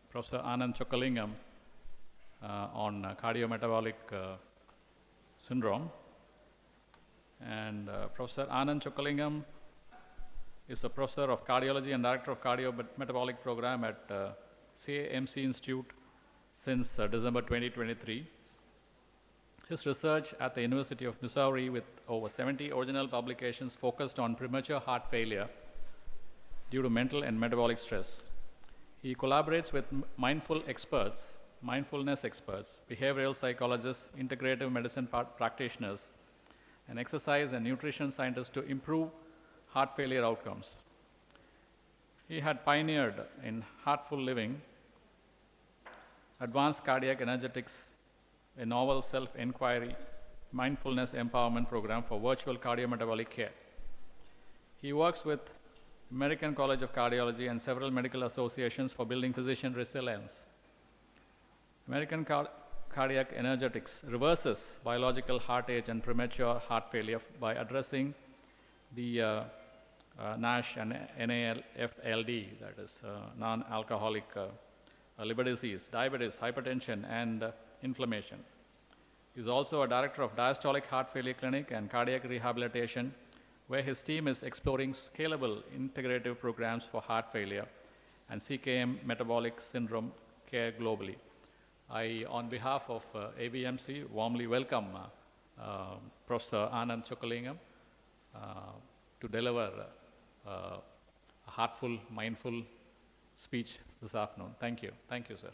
Professor Anand Chockalingam on cardiometabolic syndrome. And Professor Anand Chockalingam is a professor of cardiology and director of cardiometabolic program at CAMC Institute since December 2023. His research at the University of Missouri with over 70 original publications focused on premature heart failure due to mental and metabolic stress. He collaborates with mindfulness experts, behavioral psychologists, integrative medicine practitioners, and exercise and nutrition scientists to improve heart failure outcomes. He had pioneered in heartful living, advanced cardiac energetics, a novel self-inquiry, mindfulness empowerment program for virtual cardiometabolic care. He works with American College of Cardiology and several medical associations for building physician resilience. American Cardiac Energetics reverses biological heart age and premature heart failure by addressing the NASH and NAFLD, that is non-alcoholic liver disease, diabetes, hypertension, and inflammation. He is also a director of Diastolic Heart Failure Clinic and Cardiac Rehabilitation, where his team is exploring scalable integrative programs for heart failure and CKM metabolic syndrome care globally. I, on behalf of ABMC, warmly welcome Professor Anand Chockalingam to deliver a heartful, mindful speech this afternoon. Thank you. Thank you, sir.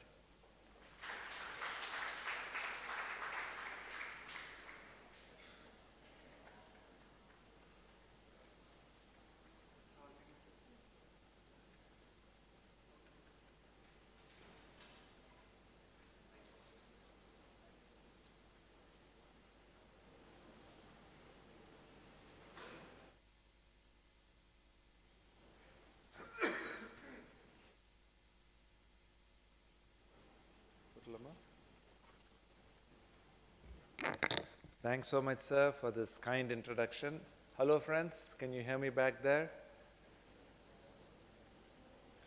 Thanks so much, sir, for this kind introduction. Hello, friends. Can you hear me back there?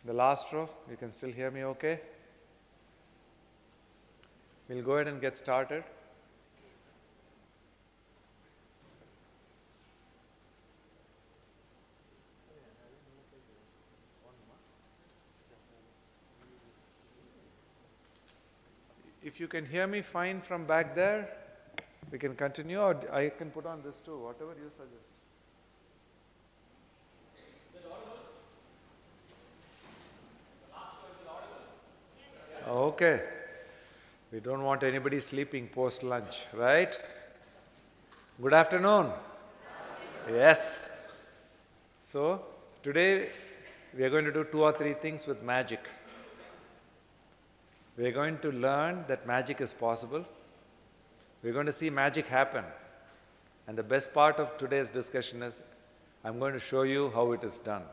The last row, you can still hear me okay? We'll go ahead and get started. If you can hear me fine from back there, we can continue, or I can put on this too, whatever you suggest. Okay. We don't want anybody sleeping post-lunch, right? Good afternoon. Yes. So, today we are going to do 2 or 3 things with magic. We are going to learn that magic is possible. We're going to see magic happen. And the best part of today's discussion is I'm going to show you how it is done.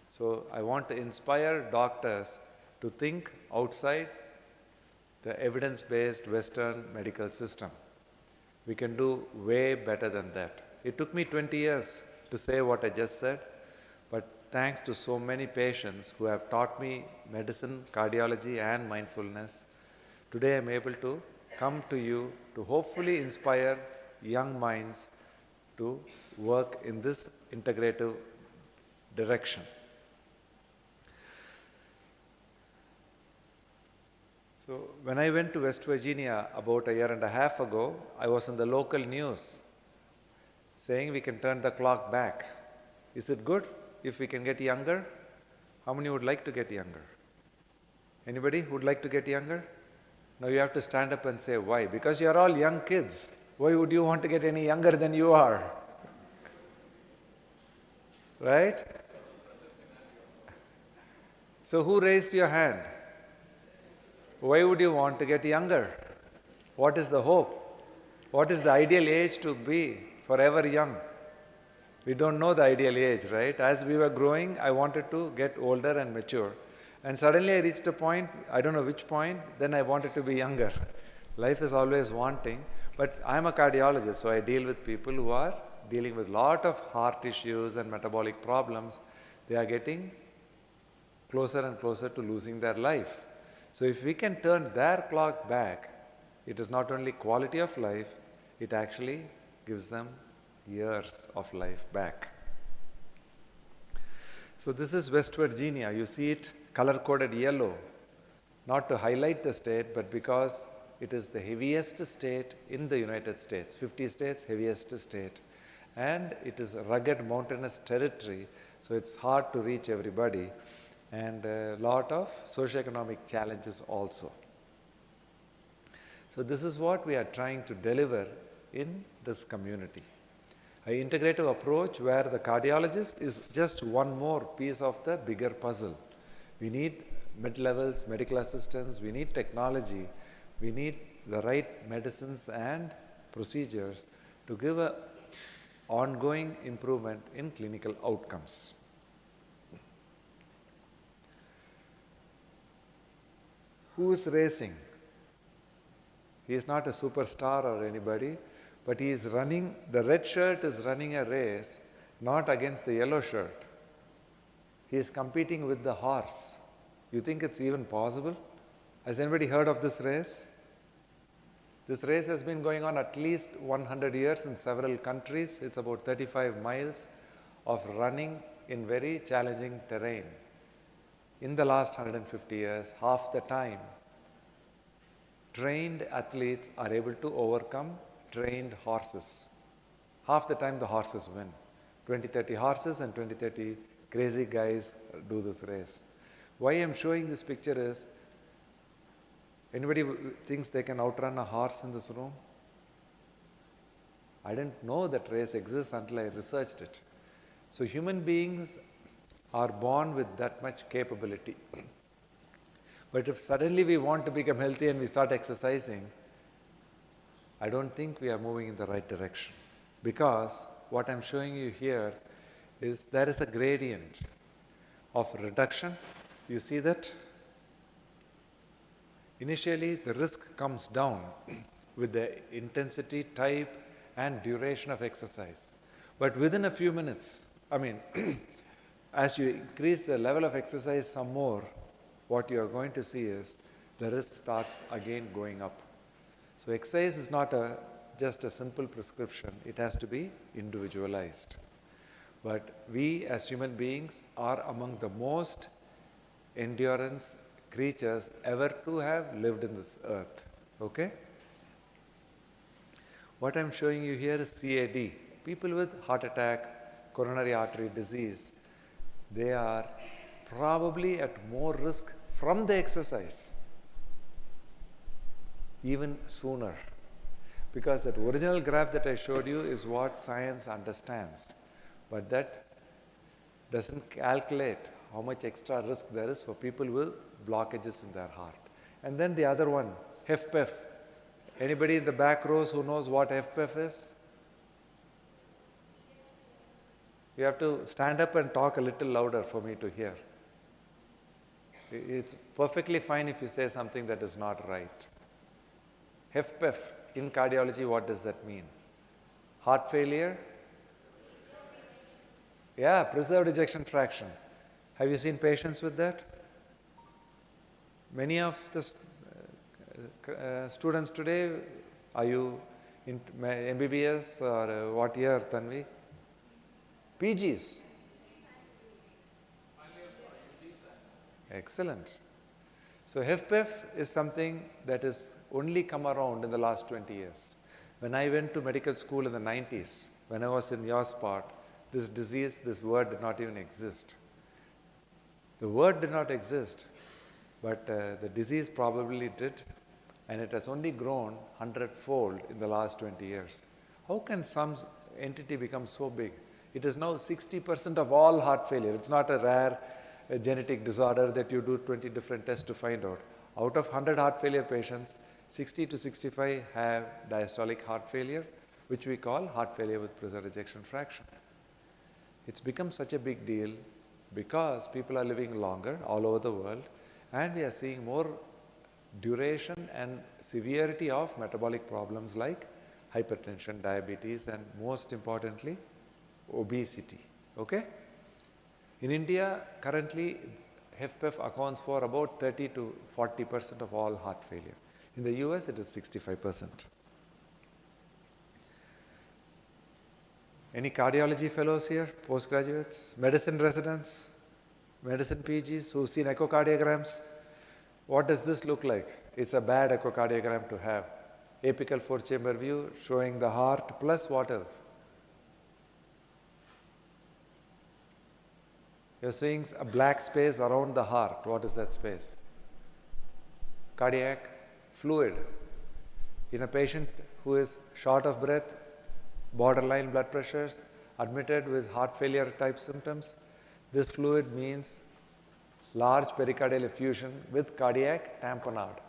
So I want to inspire doctors to think outside the evidence-based Western medical system. We can do way better than that. It took me 20 years to say what I just said, but thanks to so many patients who have taught me medicine, cardiology, and mindfulness, today I'm able to come to you to hopefully inspire young minds to work in this integrative direction. So when I went to West Virginia about 1.5 years ago, I was in the local news saying we can turn the clock back. Is it good if we can get younger? How many would like to get younger? Anybody would like to get younger? Now you have to stand up and say why. Because you are all young kids. Why would you want to get any younger than you are? Right? So who raised your hand? Why would you want to get younger? What is the hope? What is the ideal age to be forever young? We don't know the ideal age, right? As we were growing, I wanted to get older and mature. And suddenly I reached a point, I don't know which point, then I wanted to be younger. Life is always wanting, but I'm a cardiologist, so I deal with people who are dealing with a lot of heart issues and metabolic problems. They are getting closer and closer to losing their life. So if we can turn their clock back, it is not only quality of life, it actually gives them years of life back. So this is West Virginia. You see it color-coded yellow, not to highlight the state, but because it is the heaviest state in the United States, 50 states, heaviest state. And it is a rugged mountainous territory, so it's hard to reach everybody, and a lot of socioeconomic challenges also. So this is what we are trying to deliver in this community. An integrative approach where the cardiologist is just one more piece of the bigger puzzle. We need mid-levels, medical assistants, we need technology, we need the right medicines and procedures to give an ongoing improvement in clinical outcomes. Who is racing? He is not a superstar or anybody, but he is running, the red shirt is running a race, not against the yellow shirt. He is competing with the horse. You think it's even possible? Has anybody heard of this race? This race has been going on at least 100 years in several countries. It's about 35 miles of running in very challenging terrain. In the last 150 years, half the time, trained athletes are able to overcome trained horses. Half the time the horses win. 20-30 horses and 20-30 crazy guys do this race. Why I'm showing this picture is, anybody thinks they can outrun a horse in this room? I didn't know that race exists until I researched it. So human beings are born with that much capability. But if suddenly we want to become healthy and we start exercising, I don't think we are moving in the right direction. Because what I'm showing you here is there is a gradient of reduction. You see that? Initially, the risk comes down with the intensity, type, and duration of exercise. But within a few minutes, as you increase the level of exercise some more, what you are going to see is the risk starts again going up. So exercise is not just a simple prescription, it has to be individualized. But we as human beings are among the most endurance creatures ever to have lived in this earth. Okay? What I'm showing you here is CAD. People with heart attack, coronary artery disease, they are probably at more risk from the exercise even sooner. Because that original graph that I showed you is what science understands. But that doesn't calculate how much extra risk there is for people with blockages in their heart. And then the other one, HFpEF. Anybody in the back rows who knows what HFpEF is? You have to stand up and talk a little louder for me to hear. It's perfectly fine if you say something that is not right. HFpEF, in cardiology, what does that mean? Heart failure? Yeah, preserved ejection fraction. Have you seen patients with that? Many of the students today, are you in MBBS or what year, Tanvi? PGs. Excellent. So HFpEF is something that has only come around in the last 20 years. When I went to medical school in the 90s, when I was in your spot, this disease, this word did not even exist. The word did not exist, but the disease probably did, and it has only grown 100-fold in the last 20 years. How can some entity become so big? It is now 60% of all heart failure. It's not a rare genetic disorder that you do 20 different tests to find out. Out of 100 heart failure patients, 60 to 65 have diastolic heart failure, which we call heart failure with preserved ejection fraction. It's become such a big deal because people are living longer all over the world, and we are seeing more duration and severity of metabolic problems like hypertension, diabetes, and most importantly, obesity. Okay? In India, currently, HFpEF accounts for about 30 to 40% of all heart failure. In the US, it is 65%. Any cardiology fellows here, postgraduates, medicine residents, medicine PGs who've seen echocardiograms? What does this look like? It's a bad echocardiogram to have. Apical four-chamber view showing the heart plus what else? You're seeing a black space around the heart. What is that space? Cardiac fluid. In a patient who is short of breath, borderline blood pressures, admitted with heart failure type symptoms, this fluid means large pericardial effusion with cardiac tamponade.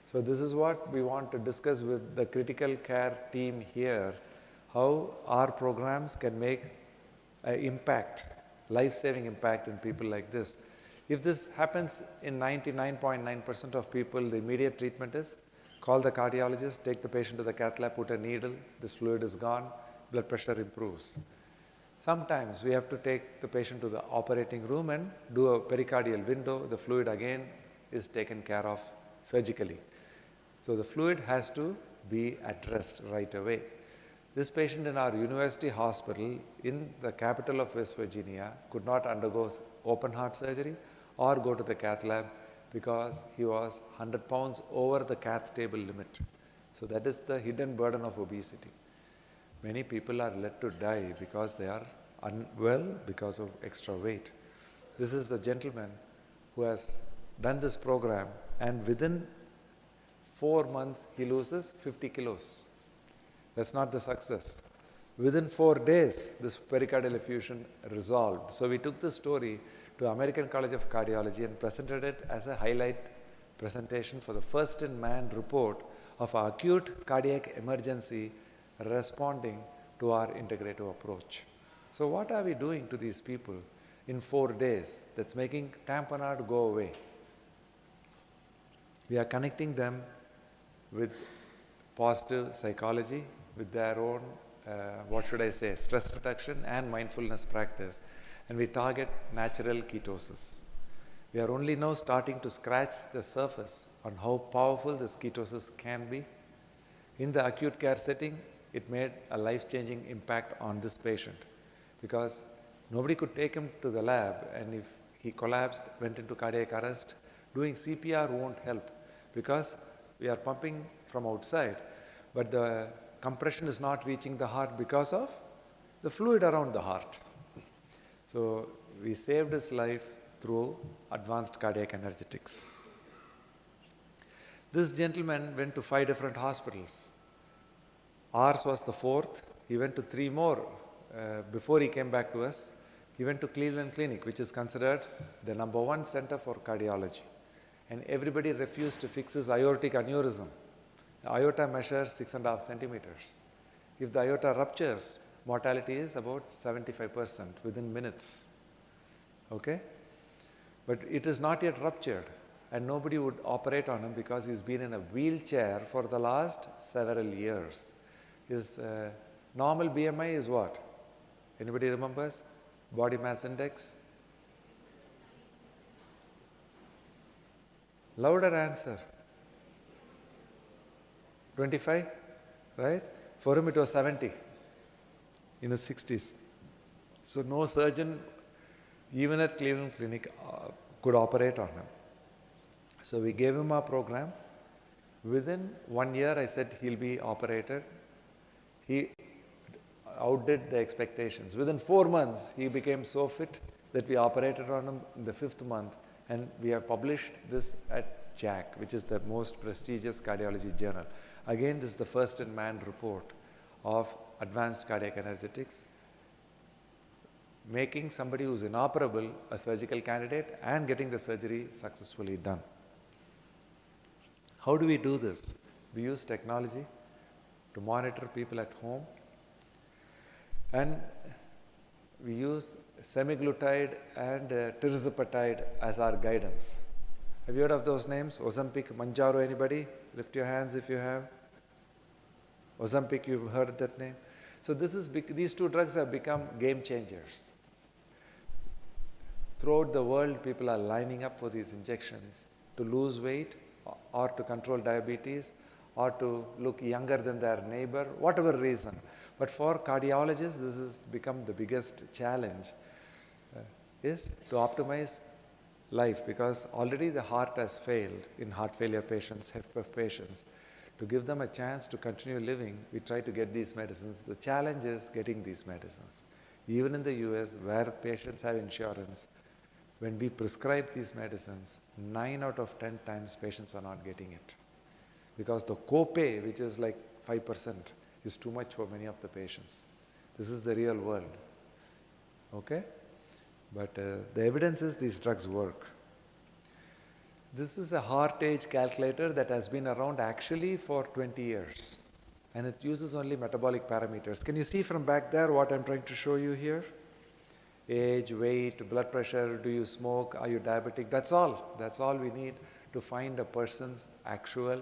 So this is what we want to discuss with the critical care team here, how our programs can make an impact, life-saving impact in people like this. If this happens in 99.9% of people, the immediate treatment is call the cardiologist, take the patient to the cath lab, put a needle, this fluid is gone, blood pressure improves. Sometimes we have to take the patient to the operating room and do a pericardial window. The fluid again is taken care of surgically. So the fluid has to be addressed right away. This patient in our university hospital in the capital of West Virginia could not undergo open heart surgery or go to the cath lab because he was 100 pounds over the cath table limit. So that is the hidden burden of obesity. Many people are led to die because they are unwell because of extra weight. This is the gentleman who has done this program, and within 4 months he loses 50 kilos. That's not the success. Within 4 days, this pericardial effusion resolved. So we took this story to American College of Cardiology and presented it as a highlight presentation for the first-in-man report of acute cardiac emergency responding to our integrative approach. So what are we doing to these people in 4 days that's making tamponade go away? We are connecting them with positive psychology, with their own, stress reduction and mindfulness practice. And we target natural ketosis. We are only now starting to scratch the surface on how powerful this ketosis can be. In the acute care setting, it made a life-changing impact on this patient because nobody could take him to the lab, and if he collapsed, went into cardiac arrest, doing CPR won't help because we are pumping from outside, but the compression is not reaching the heart because of the fluid around the heart. So we saved his life through advanced cardiac energetics. This gentleman went to 5 different hospitals. Ours was the 4th. He went to 3 more before he came back to us. He went to Cleveland Clinic, which is considered the #1 center for cardiology. And everybody refused to fix his aortic aneurysm. The aorta measures 6.5 centimeters. If the aorta ruptures, mortality is about 75% within minutes. Okay? But it is not yet ruptured, and nobody would operate on him because he's been in a wheelchair for the last several years. His normal BMI is what? Anybody remembers? Body mass index? Louder answer. 25, right? For him it was 70 in his 60s. So no surgeon, even at Cleveland Clinic, could operate on him. So we gave him our program. Within 1 year, I said he'll be operated. He outdid the expectations. Within 4 months, he became so fit that we operated on him in the 5th month, and we have published this at JACC, which is the most prestigious cardiology journal. Again, this is the first-in-man report of advanced cardiac energetics, making somebody who's inoperable a surgical candidate and getting the surgery successfully done. How do we do this? We use technology to monitor people at home, and we use semaglutide and tirzepatide as our guidance. Have you heard of those names? Ozempic, Manjaro, anybody? Lift your hands if you have. Ozempic, you've heard that name? So these 2 drugs have become game changers. Throughout the world, people are lining up for these injections to lose weight or to control diabetes or to look younger than their neighbor, whatever reason. But for cardiologists, this has become the biggest challenge, is to optimize life, because already the heart has failed in heart failure patients, HFpEF patients. To give them a chance to continue living, we try to get these medicines. The challenge is getting these medicines. Even in the US, where patients have insurance, when we prescribe these medicines, 9 out of 10 times patients are not getting it. Because the copay, which is like 5%, is too much for many of the patients. This is the real world. Okay? But the evidence is these drugs work. This is a heart age calculator that has been around actually for 20 years. And it uses only metabolic parameters. Can you see from back there what I'm trying to show you here? Age, weight, blood pressure, do you smoke, are you diabetic? That's all. That's all we need to find a person's actual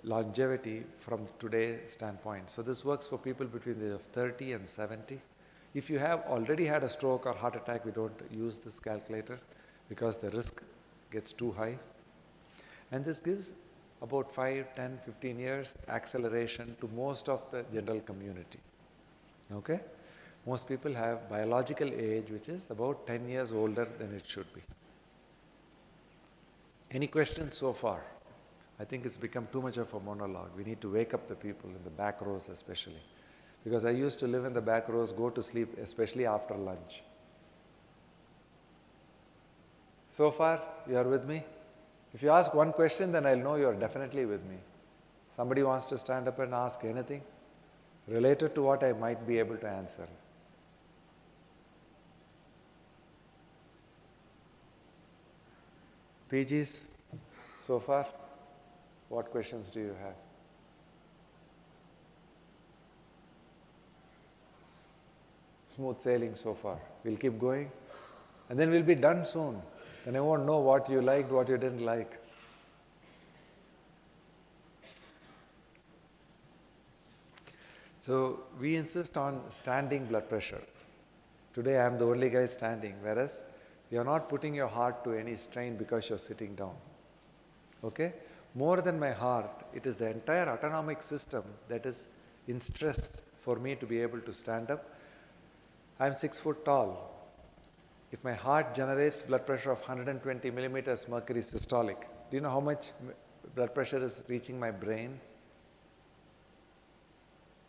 longevity from today's standpoint. So this works for people between the age of 30 and 70. If you have already had a stroke or heart attack, we don't use this calculator because the risk gets too high. And this gives about 5, 10, 15 years acceleration to most of the general community. Okay? Most people have biological age which is about 10 years older than it should be. Any questions so far? I think it's become too much of a monologue. We need to wake up the people in the back rows especially. Because I used to live in the back rows, go to sleep, especially after lunch. So far, you are with me? If you ask one question, then I'll know you are definitely with me. Somebody wants to stand up and ask anything related to what I might be able to answer. PGs, so far, what questions do you have? Smooth sailing so far. We'll keep going. And then we'll be done soon. And I won't know what you liked, what you didn't like. So we insist on standing blood pressure. Today I am the only guy standing, whereas you're not putting your heart to any strain because you're sitting down. Okay? More than my heart, it is the entire autonomic system that is in stress for me to be able to stand up. I'm 6 foot tall. If my heart generates blood pressure of 120 millimeters mercury systolic, do you know how much blood pressure is reaching my brain?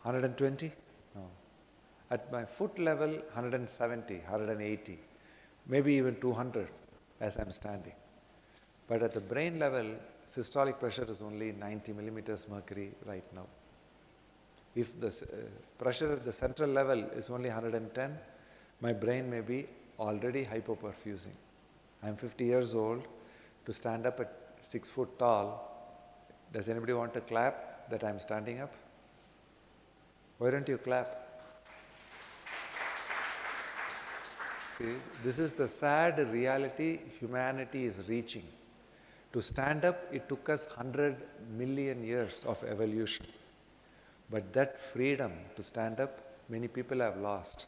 120? No. At my foot level, 170, 180, maybe even 200 as I'm standing. But at the brain level, systolic pressure is only 90 millimeters mercury right now. If the pressure at the central level is only 110, my brain may be already hypoperfusing. I'm 50 years old. To stand up at 6 foot tall, does anybody want to clap that I'm standing up? Why don't you clap? See, this is the sad reality humanity is reaching. To stand up, it took us 100 million years of evolution. But that freedom to stand up, many people have lost.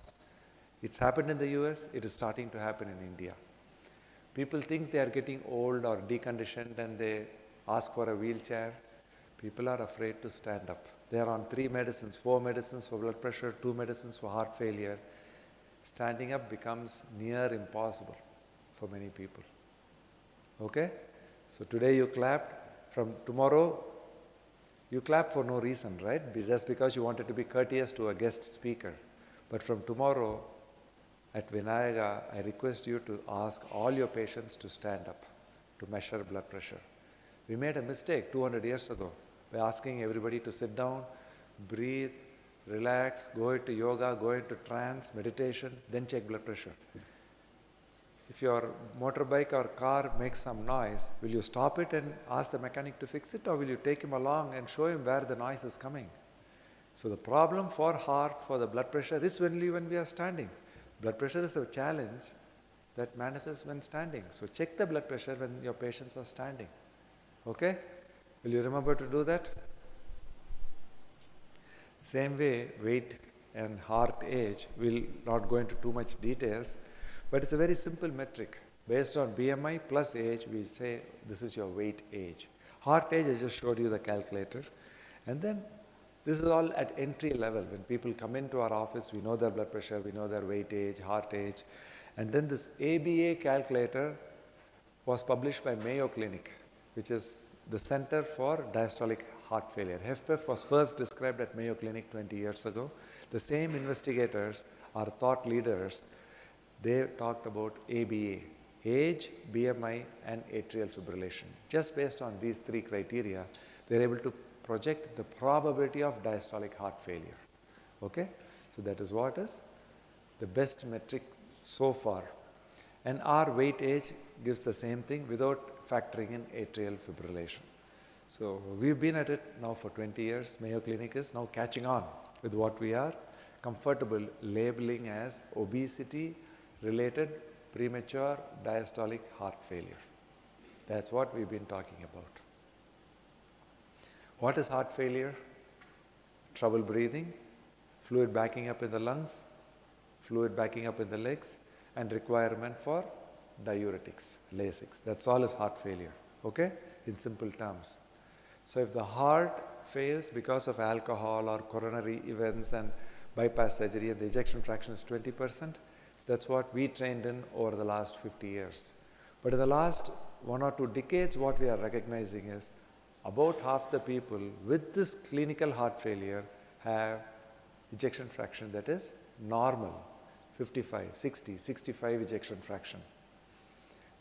It's happened in the US, it is starting to happen in India. People think they are getting old or deconditioned and they ask for a wheelchair. People are afraid to stand up. They are on 3 medicines, 4 medicines for blood pressure, 2 medicines for heart failure. Standing up becomes near impossible for many people. Okay? So today you clapped. From tomorrow, you clap for no reason, right? Just because you wanted to be courteous to a guest speaker. But from tomorrow, at Vinayaga, I request you to ask all your patients to stand up to measure blood pressure. We made a mistake 200 years ago by asking everybody to sit down, breathe, relax, go into yoga, go into trance, meditation, then check blood pressure. If your motorbike or car makes some noise, will you stop it and ask the mechanic to fix it, or will you take him along and show him where the noise is coming? So the problem for heart, for the blood pressure is only when we are standing. Blood pressure is a challenge that manifests when standing. So check the blood pressure when your patients are standing. Okay? Will you remember to do that? Same way, weight and heart age, we'll not go into too much details, But it's a very simple metric. Based on BMI plus age, we say this is your weight age. Heart age, I just showed you the calculator. And then this is all at entry level. When people come into our office, we know their blood pressure, we know their weight age, heart age. And then this ABA calculator was published by Mayo Clinic, which is the Center for Diastolic Heart Failure. HFpEF was first described at Mayo Clinic 20 years ago. The same investigators are thought leaders. They talked about ABA, age, BMI, and atrial fibrillation. Just based on these three criteria, they're able to project the probability of diastolic heart failure. Okay? So that is what is the best metric so far. And our weight age gives the same thing without factoring in atrial fibrillation. So we've been at it now for 20 years. Mayo Clinic is now catching on with what we are comfortable labeling as obesity-related premature diastolic heart failure. That's what we've been talking about. What is heart failure? Trouble breathing, fluid backing up in the lungs, fluid backing up in the legs, and requirement for diuretics, Lasix. That's all is heart failure, okay? In simple terms. So if the heart fails because of alcohol or coronary events and bypass surgery and the ejection fraction is 20%, that's what we trained in over the last 50 years. But in the last 1 or 2 decades, what we are recognizing is about half the people with this clinical heart failure have ejection fraction that is normal, 55, 60, 65 ejection fraction.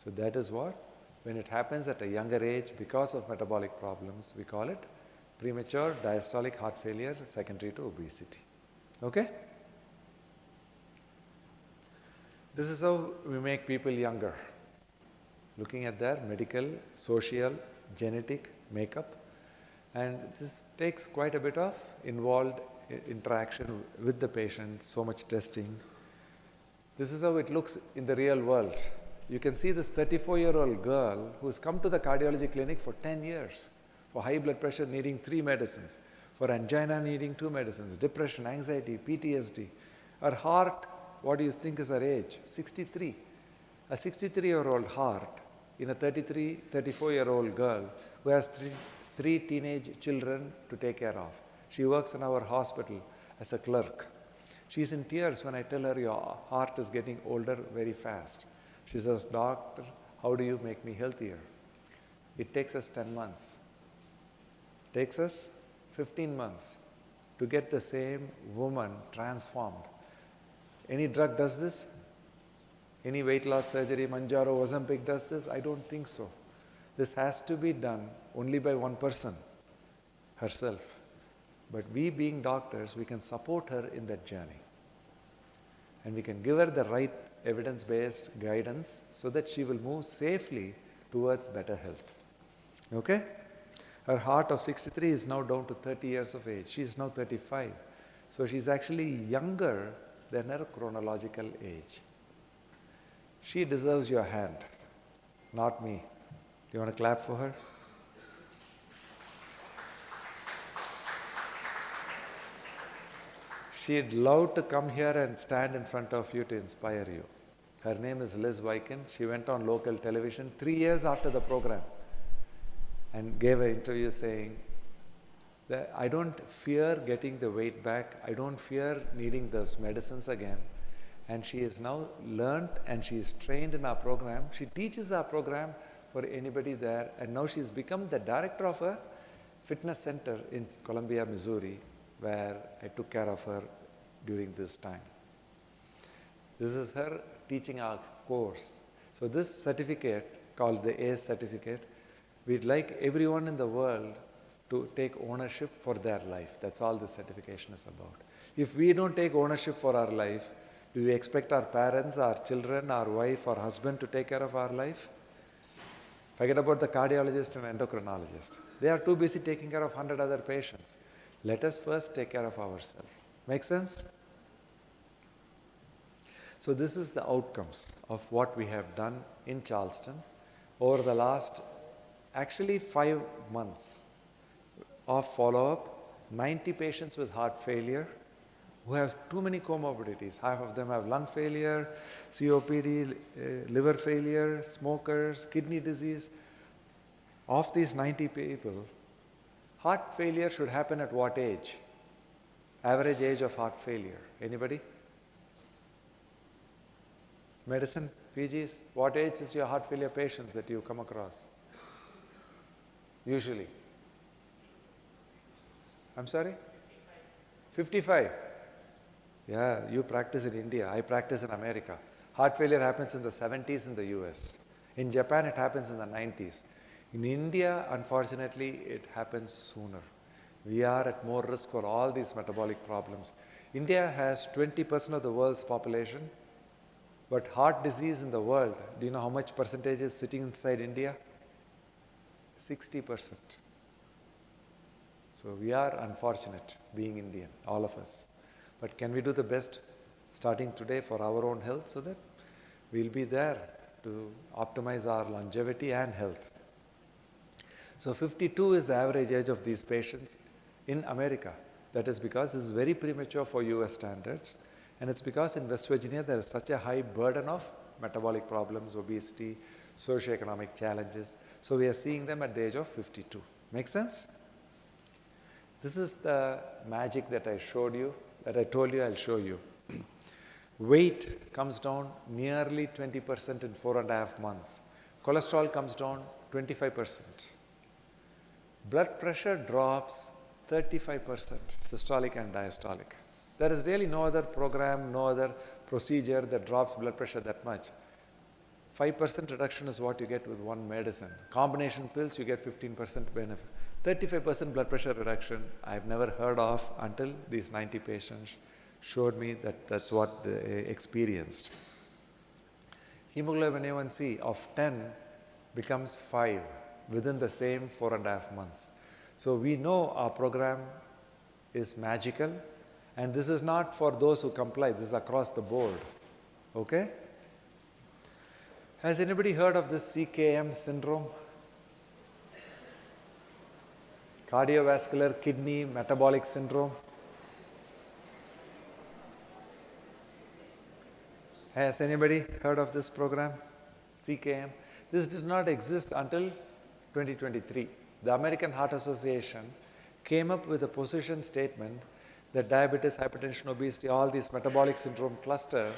So that is what, when it happens at a younger age because of metabolic problems, we call it premature diastolic heart failure secondary to obesity. Okay? This is how we make people younger. Looking at their medical, social, genetic makeup. And this takes quite a bit of involved interaction with the patient, so much testing. This is how it looks in the real world. You can see this 34-year-old girl who has come to the cardiology clinic for 10 years, for high blood pressure needing 3 medicines, for angina needing 2 medicines, depression, anxiety, PTSD. Her heart, what do you think is her age? 63. A 63-year-old heart in a 33, 34-year-old girl who has three teenage children to take care of. She works in our hospital as a clerk. She's in tears when I tell her your heart is getting older very fast. She says, "Doctor, how do you make me healthier?" It takes us 10 months. It takes us 15 months to get the same woman transformed. Any drug does this? Any weight loss surgery, Manjaro, Ozempic does this? I don't think so. This has to be done only by one person, herself. But we being doctors, we can support her in that journey. And we can give her the right evidence-based guidance so that she will move safely towards better health. Okay? Her heart of 63 is now down to 30 years of age. She is now 35. So she's actually younger than her chronological age. She deserves your hand, not me. Do you want to clap for her? She'd love to come here and stand in front of you to inspire you. Her name is Liz Viken. She went on local television 3 years after the program and gave an interview saying that I don't fear getting the weight back. I don't fear needing those medicines again. And she is now learned and she is trained in our program. She teaches our program for anybody there. And now she's become the director of a fitness center in Columbia, Missouri, where I took care of her during this time. This is her teaching our course. So this certificate, called the ACE certificate, we'd like everyone in the world to take ownership for their life. That's all this certification is about. If we don't take ownership for our life, do we expect our parents, our children, our wife, or husband to take care of our life? Forget about the cardiologist and endocrinologist. They are too busy taking care of 100 other patients. Let us first take care of ourselves. Make sense? So this is the outcomes of what we have done in Charleston over the last actually 5 months of follow-up. 90 patients with heart failure, who have too many comorbidities. Half of them have lung failure, COPD, liver failure, smokers, kidney disease. Of these 90 people, heart failure should happen at what age? Average age of heart failure. Anybody? Medicine, PGs, what age is your heart failure patients that you come across? Usually. I'm sorry? 55. Yeah, you practice in India, I practice in America. Heart failure happens in the 70s in the US. In Japan, it happens in the 90s. In India, unfortunately, it happens sooner. We are at more risk for all these metabolic problems. India has 20% of the world's population, but heart disease in the world, do you know how much percentage is sitting inside India? 60%. So we are unfortunate being Indian, all of us. But can we do the best starting today for our own health so that we'll be there to optimize our longevity and health? So 52 is the average age of these patients in America. That is because this is very premature for US standards, and it's because in West Virginia there is such a high burden of metabolic problems, obesity, socioeconomic challenges. So we are seeing them at the age of 52. Make sense? This is the magic that I showed you, that I told you I'll show you. Weight comes down nearly 20% in 4.5 months. Cholesterol comes down 25%. Blood pressure drops 35%, systolic and diastolic. There is really no other program, no other procedure that drops blood pressure that much. 5% reduction is what you get with one medicine. Combination pills, you get 15% benefit. 35% blood pressure reduction, I've never heard of until these 90 patients showed me that that's what they experienced. Hemoglobin A1C of 10 becomes 5 within the same 4.5 months. So we know our program is magical, and this is not for those who comply, this is across the board. Okay? Has anybody heard of this CKM syndrome? Cardiovascular kidney metabolic syndrome. Has anybody heard of this program? CKM. This did not exist until 2023. The American Heart Association came up with a position statement that diabetes, hypertension, obesity, all these metabolic syndrome cluster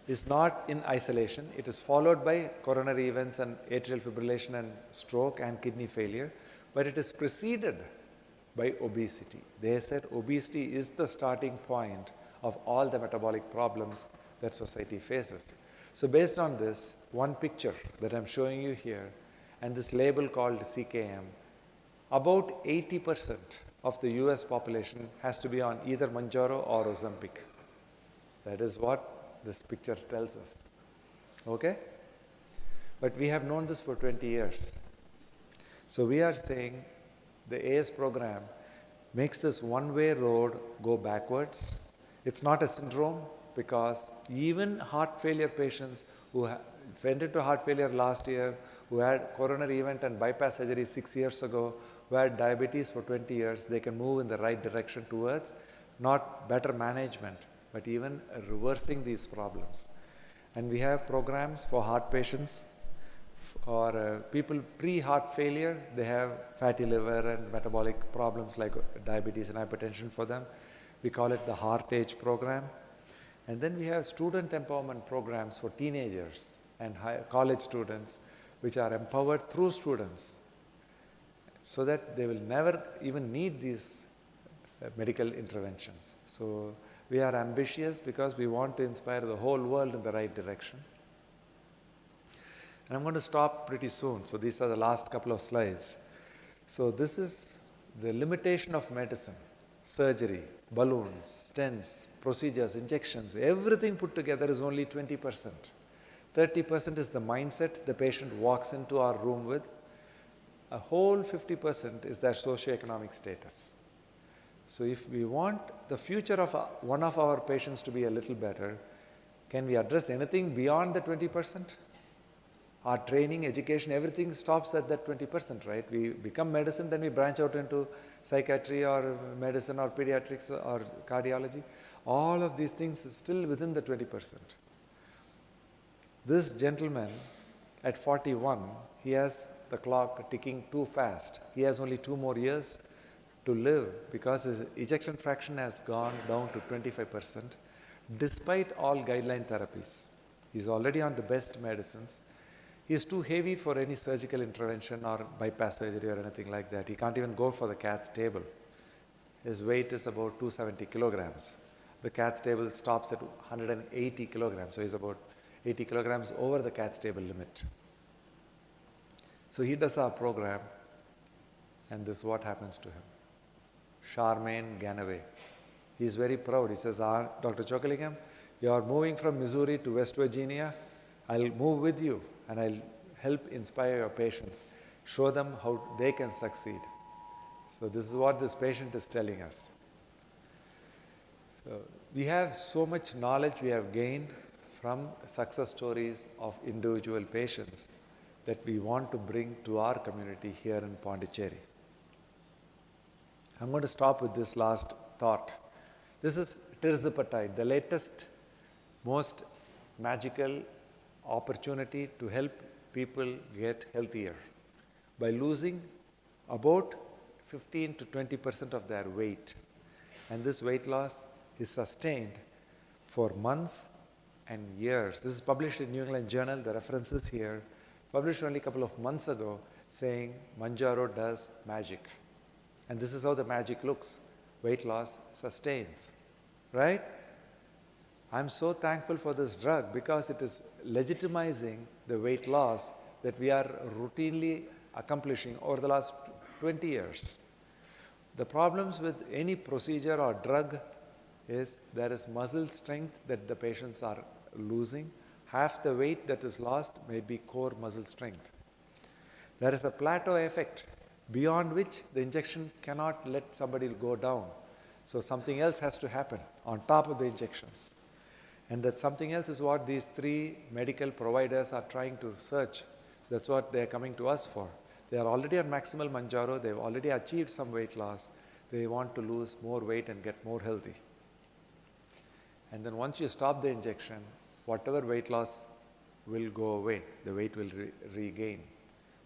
is not in isolation. It is followed by coronary events and atrial fibrillation and stroke and kidney failure, but it is preceded by obesity. They said obesity is the starting point of all the metabolic problems that society faces. So based on this, one picture that I'm showing you here and this label called CKM, about 80% of the US population has to be on either Mounjaro or Ozempic. That is what this picture tells us. Okay? But we have known this for 20 years. So we are saying the AS program makes this one-way road go backwards. It's not a syndrome because even heart failure patients who went into heart failure last year, who had coronary event and bypass surgery 6 years ago, who had diabetes for 20 years, they can move in the right direction towards not better management, but even reversing these problems. And we have programs for heart patients, or people pre-heart failure, they have fatty liver and metabolic problems like diabetes and hypertension for them. We call it the Heart Age program. And then we have student empowerment programs for teenagers and college students, which are empowered through students, so that they will never even need these medical interventions. So we are ambitious because we want to inspire the whole world in the right direction. And I'm going to stop pretty soon. So these are the last couple of slides. So this is the limitation of medicine, surgery, balloons, stents, procedures, injections, everything put together is only 20%. 30% is the mindset the patient walks into our room with. A whole 50% is their socioeconomic status. So if we want the future of one of our patients to be a little better, can we address anything beyond the 20%? our training, education, everything stops at that 20%, right? We become medicine, then we branch out into psychiatry or medicine or pediatrics or cardiology. All of these things is still within the 20%. This gentleman at 41, he has the clock ticking too fast. He has only 2 more years to live because his ejection fraction has gone down to 25% despite all guideline therapies. He's already on the best medicines. He's too heavy for any surgical intervention or bypass surgery or anything like that. He can't even go for the cath table. His weight is about 270 kilograms. The cath table stops at 180 kilograms, so he's about 80 kilograms over the cath table limit. So he does our program, and this is what happens to him. Charmaine Ganaway. He's very proud. He says, Dr. Chockalingam, you are moving from Missouri to West Virginia. I'll move with you and I'll help inspire your patients, show them how they can succeed. So this is what this patient is telling us. So we have so much knowledge we have gained from success stories of individual patients that we want to bring to our community here in Pondicherry. I'm going to stop with this last thought. This is tirzepatide, the latest, most magical opportunity to help people get healthier by losing about 15 to 20% of their weight. And this weight loss is sustained for months and years. This is published in New England Journal. The reference is here. Published only a couple of months ago saying Mounjaro does magic. And this is how the magic looks. Weight loss sustains. Right? I'm so thankful for this drug because it is legitimizing the weight loss that we are routinely accomplishing over the last 20 years. The problems with any procedure or drug is there is muscle strength that the patients are losing. Half the weight that is lost may be core muscle strength. There is a plateau effect beyond which the injection cannot let somebody go down. So something else has to happen on top of the injections. And that something else is what these 3 medical providers are trying to search. So that's what they're coming to us for. They are already on maximal Mounjaro. They've already achieved some weight loss. They want to lose more weight and get more healthy. And then once you stop the injection, whatever weight loss will go away. The weight will regain.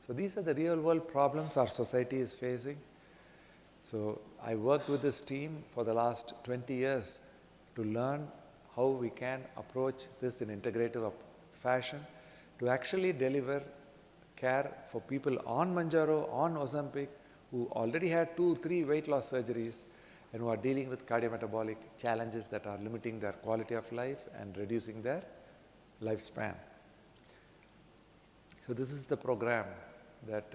So these are the real world problems our society is facing. So I worked with this team for the last 20 years to learn how we can approach this in integrative fashion to actually deliver care for people on Mounjaro, on Ozempic, who already had 2, 3 weight loss surgeries and who are dealing with cardiometabolic challenges that are limiting their quality of life and reducing their lifespan. So this is the program that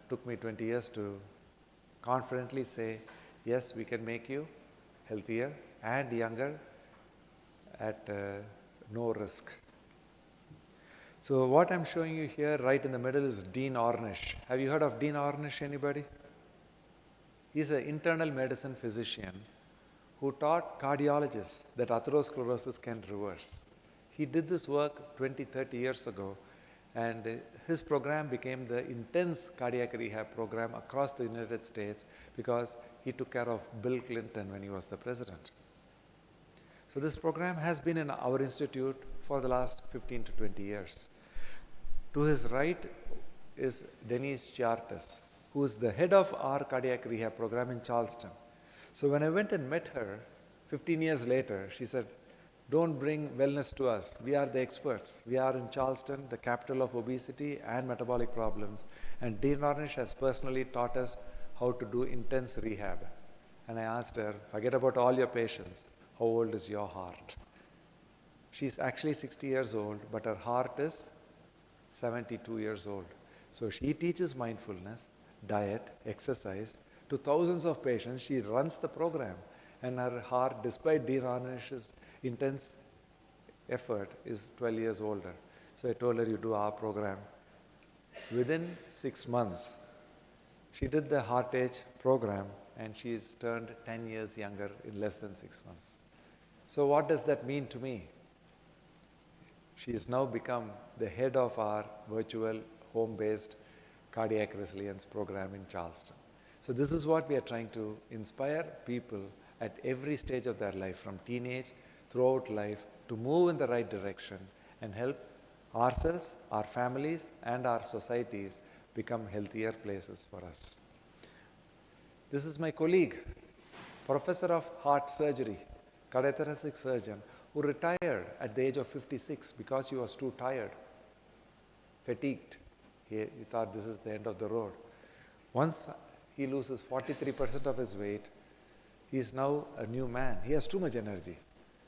took me 20 years to confidently say, yes, we can make you healthier and younger at no risk. So what I'm showing you here right in the middle is Dean Ornish. Have you heard of Dean Ornish, anybody? He's an internal medicine physician who taught cardiologists that atherosclerosis can reverse. He did this work 20, 30 years ago, and his program became the intense cardiac rehab program across the United States because he took care of Bill Clinton when he was the president. So this program has been in our institute for the last 15 to 20 years. To his right is Denise Chartas, who is the head of our cardiac rehab program in Charleston. So when I went and met her 15 years later, she said, don't bring wellness to us. We are the experts. We are in Charleston, the capital of obesity and metabolic problems. And Dean Ornish has personally taught us how to do intense rehab. And I asked her, forget about all your patients. How old is your heart? She's actually 60 years old, but her heart is 72 years old. So she teaches mindfulness, diet, exercise to thousands of patients. She runs the program. And her heart, despite Dean Ornish's intense effort, is 12 years older. So I told her, you do our program. Within 6 months, she did the Heart Age program, and she's turned 10 years younger in less than 6 months. So what does that mean to me? She has now become the head of our virtual home-based cardiac resilience program in Charleston. So this is what we are trying to inspire people at every stage of their life, from teenage throughout life, to move in the right direction and help ourselves, our families, and our societies become healthier places for us. This is my colleague, professor of heart surgery, cardiothoracic surgeon, who retired at the age of 56 because he was too tired, fatigued. He thought this is the end of the road. Once he loses 43% of his weight, he is now a new man. He has too much energy.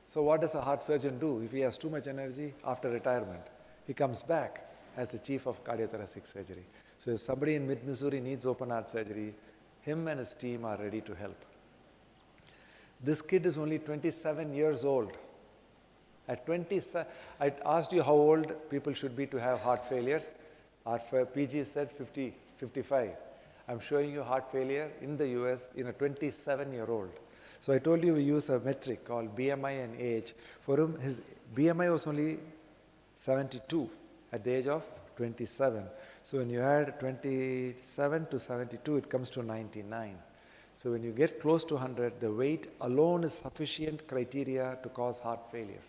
So what does a heart surgeon do if he has too much energy after retirement? He comes back as the chief of cardiothoracic surgery. So if somebody in mid-Missouri needs open heart surgery, him and his team are ready to help. This kid is only 27 years old. At 27, I asked you how old people should be to have heart failure. Our PG said 50, 55. I'm showing you heart failure in the US in a 27-year-old. So I told you we use a metric called BMI and age. For him, his BMI was only 72 at the age of 27. So when you add 27 to 72, it comes to 99. So when you get close to 100, the weight alone is sufficient criteria to cause heart failure.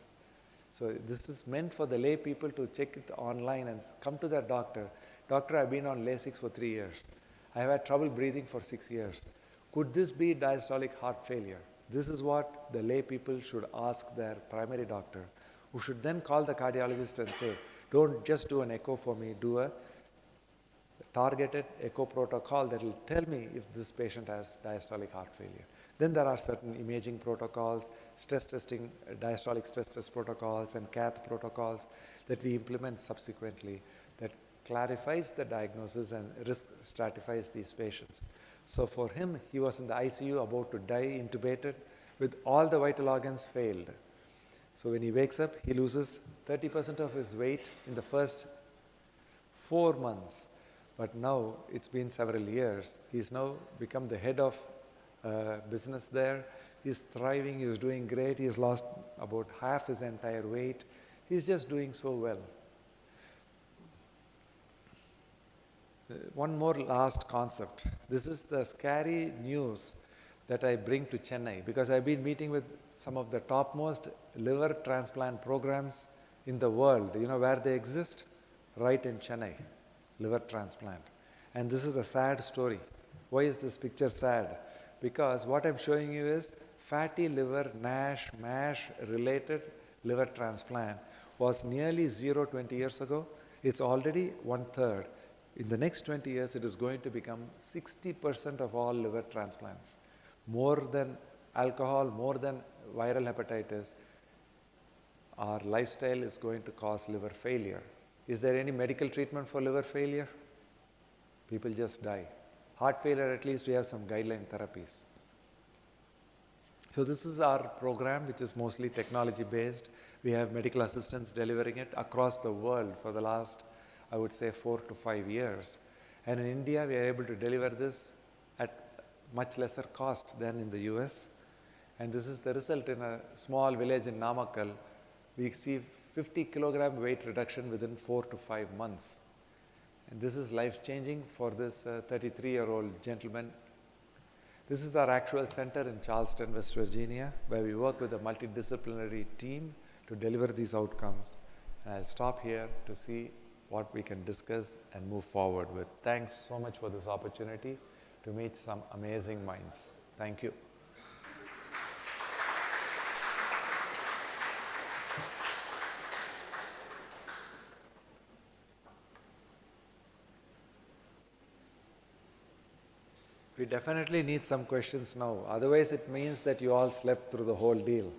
So this is meant for the lay people to check it online and come to their doctor. Doctor, I've been on Lasix for 3 years. I have had trouble breathing for 6 years. Could this be diastolic heart failure? This is what the lay people should ask their primary doctor, who should then call the cardiologist and say, don't just do an echo for me, do a targeted echo protocol that will tell me if this patient has diastolic heart failure. Then there are certain imaging protocols, stress testing, diastolic stress test protocols, and cath protocols that we implement subsequently that clarifies the diagnosis and risk stratifies these patients. So for him, he was in the ICU about to die, intubated, with all the vital organs failed. So when he wakes up, he loses 30% of his weight in the first 4 months. But now it's been several years. He's now become the head of business there. He's thriving, he's doing great. He's lost about half his entire weight. He's just doing so well. One more last concept. This is the scary news that I bring to Chennai, because I've been meeting with some of the topmost liver transplant programs in the world. You know where they exist? Right in Chennai, liver transplant. And this is a sad story. Why is this picture sad? Because what I'm showing you is fatty liver, NASH, MASH related liver transplant was nearly zero 20 years ago. It's already 1/3. In the next 20 years, it is going to become 60% of all liver transplants. More than alcohol, more than viral hepatitis, our lifestyle is going to cause liver failure. Is there any medical treatment for liver failure? People just die. Heart failure, at least we have some guideline therapies. So this is our program, which is mostly technology based. We have medical assistants delivering it across the world for the last, I would say, 4 to 5 years. And in India, we are able to deliver this at much lesser cost than in the US. And this is the result in a small village in Namakkal. We see 50 kilogram weight reduction within 4 to 5 months. And this is life-changing for this 33-year-old gentleman. This is our actual center in Charleston, West Virginia, where we work with a multidisciplinary team to deliver these outcomes. And I'll stop here to see what we can discuss and move forward with. Thanks so much for this opportunity to meet some amazing minds. Thank you. We definitely need some questions now. Otherwise, it means that you all slept through the whole deal.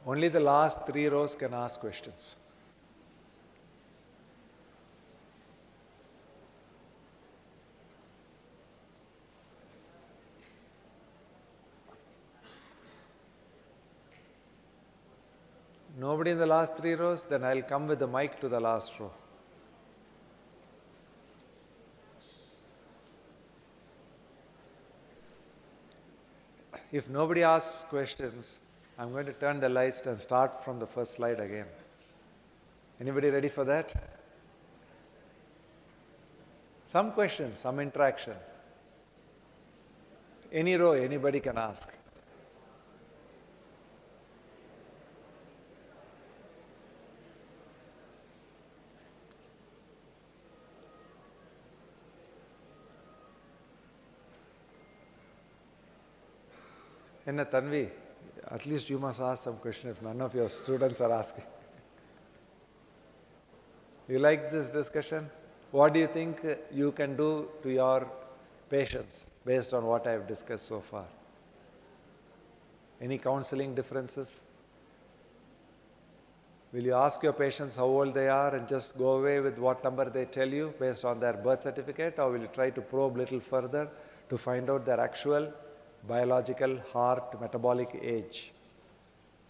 Only the last 3 rows can ask questions. Nobody in the last 3 rows? Then I'll come with the mic to the last row. If nobody asks questions, I'm going to turn the lights and start from the first slide again. Anybody ready for that? Some questions, some interaction. Any row, anybody can ask. Enna Tanvi, at least you must ask some question if none of your students are asking. You like this discussion? What do you think you can do to your patients based on what I have discussed so far? Any counseling differences? Will you ask your patients how old they are and just go away with what number they tell you based on their birth certificate, or will you try to probe little further to find out their actual biological heart metabolic age?